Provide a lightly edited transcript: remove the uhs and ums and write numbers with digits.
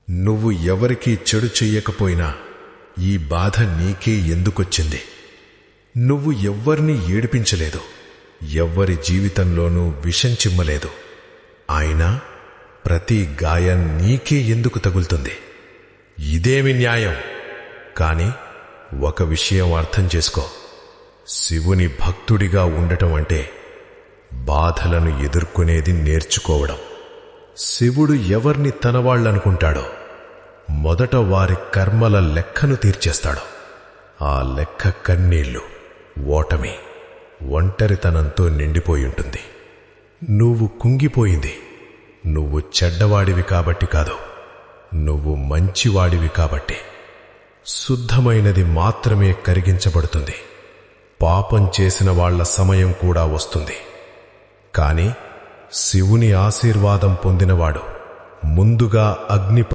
నువ్వు ఎవరికీ చెడు చెయ్యకపోయినా ఈ బాధ నీకే ఎందుకొచ్చింది? నువ్వు ఎవ్వర్నీ ఏడిపించలేదు, ఎవ్వరి జీవితంలోనూ విషం చిమ్మలేదు. అయినా ప్రతి గాయం నీకే ఎందుకు తగులుతుంది? ఇదేమి న్యాయం? కాని ఒక విషయం అర్థం చేసుకో. శివుని భక్తుడిగా ఉండటం అంటే బాధలను ఎదుర్కొనేది నేర్చుకోవడం. శివుడు ఎవర్ని తనవాళ్లనుకుంటాడో మొదట వారి కర్మల లెక్కను తీర్చేస్తాడు. ఆ లెక్క కన్నీళ్లు, ఓటమి, ఒంటరితనంతో నిండిపోయుంటుంది. నువ్వు కుంగిపోయింది నువ్వు చెడ్డవాడివి కాబట్టి కాదు, నువ్వు మంచివాడివి కాబట్టి. శుద్ధమైనది మాత్రమే కరిగించబడుతుంది. పాపం చేసిన వాళ్ల సమయం కూడా వస్తుంది. కాని శివుని ఆశీర్వాదం పొందినవాడు ముందుగా అగ్ని